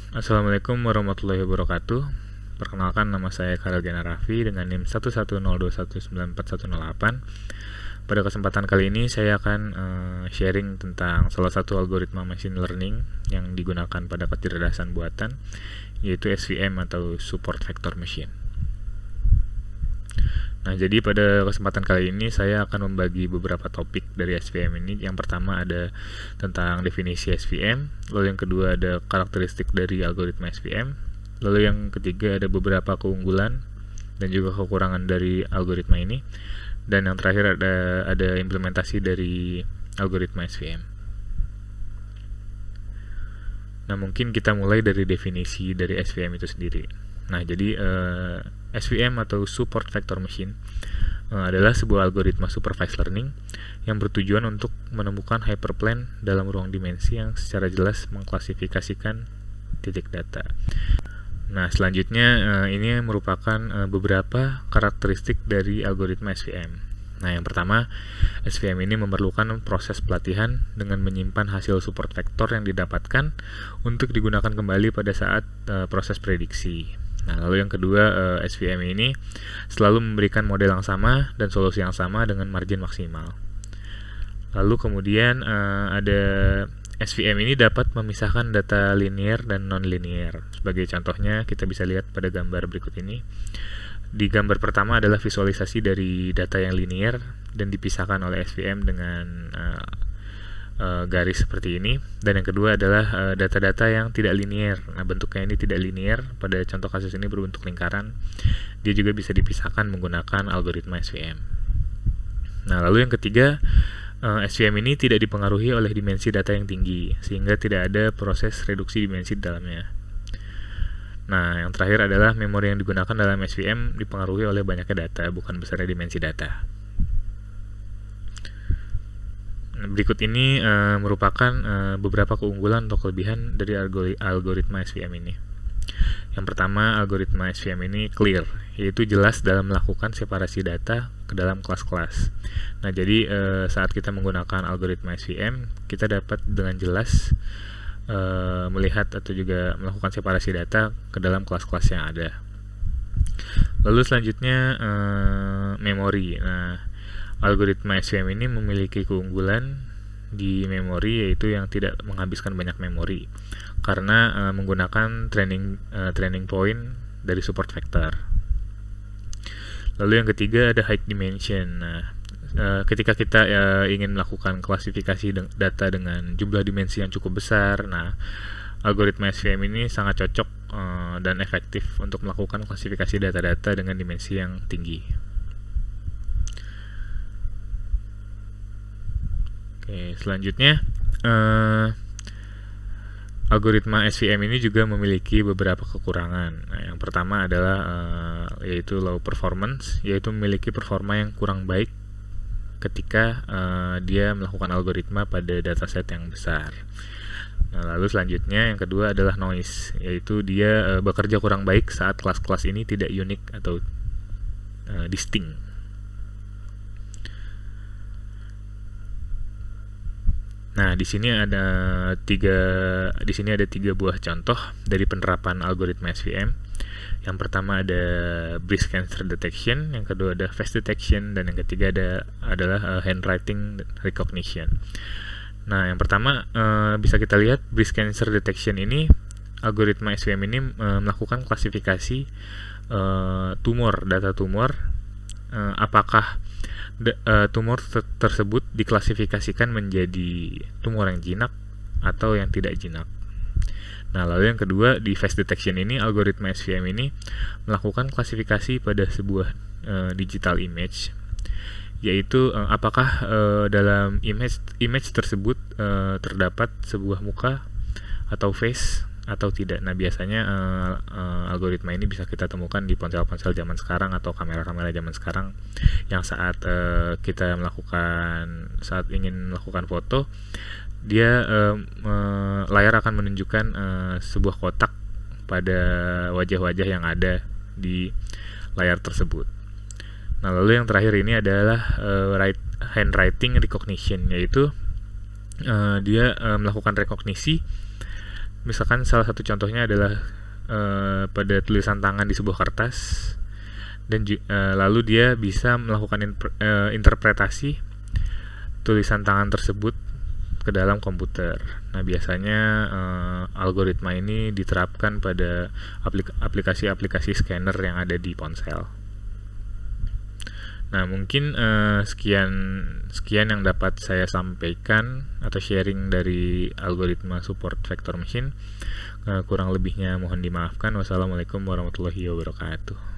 Assalamualaikum warahmatullahi wabarakatuh. Perkenalkan, nama saya Khalil Gana Raffi dengan NIM 11021941108. Pada kesempatan kali ini saya akan sharing tentang salah satu algoritma machine learning yang digunakan pada kecerdasan buatan, yaitu SVM atau Support Vector Machine. Nah, jadi pada kesempatan kali ini saya akan membagi beberapa topik dari SVM ini. Yang pertama ada tentang definisi SVM, lalu yang kedua ada karakteristik dari algoritma SVM, lalu yang ketiga ada beberapa keunggulan dan juga kekurangan dari algoritma ini, dan yang terakhir ada implementasi dari algoritma SVM. Nah, mungkin kita mulai dari definisi dari SVM itu sendiri. Nah, jadi SVM atau Support Vector Machine adalah sebuah algoritma supervised learning yang bertujuan untuk menemukan hyperplane dalam ruang dimensi yang secara jelas mengklasifikasikan titik data. Nah, selanjutnya ini merupakan beberapa karakteristik dari algoritma SVM. Nah, yang pertama, SVM ini memerlukan proses pelatihan dengan menyimpan hasil support vektor yang didapatkan untuk digunakan kembali pada saat proses prediksi. Nah, lalu yang kedua, SVM ini selalu memberikan model yang sama dan solusi yang sama dengan margin maksimal. Lalu kemudian ada SVM ini dapat memisahkan data linear dan non-linear. Sebagai contohnya, kita bisa lihat pada gambar berikut ini. Di gambar pertama adalah visualisasi dari data yang linear dan dipisahkan oleh SVM dengan garis seperti ini, dan yang kedua adalah data-data yang tidak linear. Nah, bentuknya ini tidak linear, pada contoh kasus ini berbentuk lingkaran. Dia juga bisa dipisahkan menggunakan algoritma SVM. Nah, lalu yang ketiga, SVM ini tidak dipengaruhi oleh dimensi data yang tinggi, sehingga tidak ada proses reduksi dimensi di dalamnya. Nah, yang terakhir adalah memori yang digunakan dalam SVM dipengaruhi oleh banyaknya data, bukan besarnya dimensi data. Berikut ini merupakan beberapa keunggulan atau kelebihan dari algoritma SVM ini. Yang pertama, algoritma SVM ini clear, yaitu jelas dalam melakukan separasi data ke dalam kelas-kelas. Nah, jadi saat kita menggunakan algoritma SVM, kita dapat dengan jelas melihat atau juga melakukan separasi data ke dalam kelas-kelas yang ada. Lalu selanjutnya memori. Nah, algoritma SVM ini memiliki keunggulan di memori, yaitu yang tidak menghabiskan banyak memori karena menggunakan training point dari support vector. Lalu yang ketiga ada high dimension. Nah, ketika kita ingin melakukan klasifikasi data dengan jumlah dimensi yang cukup besar, nah algoritma SVM ini sangat cocok dan efektif untuk melakukan klasifikasi data-data dengan dimensi yang tinggi. Oke, selanjutnya algoritma SVM ini juga memiliki beberapa kekurangan. Nah, yang pertama adalah yaitu low performance, yaitu memiliki performa yang kurang baik ketika dia melakukan algoritma pada dataset yang besar. Nah, lalu selanjutnya yang kedua adalah noise, yaitu dia bekerja kurang baik saat kelas-kelas ini tidak unik atau distinct. Nah, di sini ada tiga buah contoh dari penerapan algoritma SVM. Yang pertama ada breast cancer detection, yang kedua ada face detection, dan yang ketiga adalah handwriting recognition. Nah, yang pertama bisa kita lihat breast cancer detection ini, algoritma SVM ini melakukan klasifikasi data tumor, apakah tumor tersebut diklasifikasikan menjadi tumor yang jinak atau yang tidak jinak. Nah, lalu yang kedua di face detection ini, algoritma SVM ini melakukan klasifikasi pada sebuah digital image, yaitu apakah dalam image tersebut terdapat sebuah muka atau face atau tidak. Nah, biasanya algoritma ini bisa kita temukan di ponsel-ponsel zaman sekarang atau kamera-kamera zaman sekarang yang saat saat ingin melakukan foto, dia layar akan menunjukkan sebuah kotak pada wajah-wajah yang ada di layar tersebut. Nah, lalu yang terakhir ini adalah handwriting recognition, yaitu dia melakukan rekognisi misalkan salah satu contohnya adalah pada tulisan tangan di sebuah kertas, dan lalu dia bisa melakukan interpretasi tulisan tangan tersebut ke dalam komputer. Nah, biasanya algoritma ini diterapkan pada aplikasi-aplikasi scanner yang ada di ponsel. Nah, mungkin sekian yang dapat saya sampaikan atau sharing dari algoritma support vector machine. Kurang lebihnya mohon dimaafkan. Wassalamualaikum warahmatullahi wabarakatuh.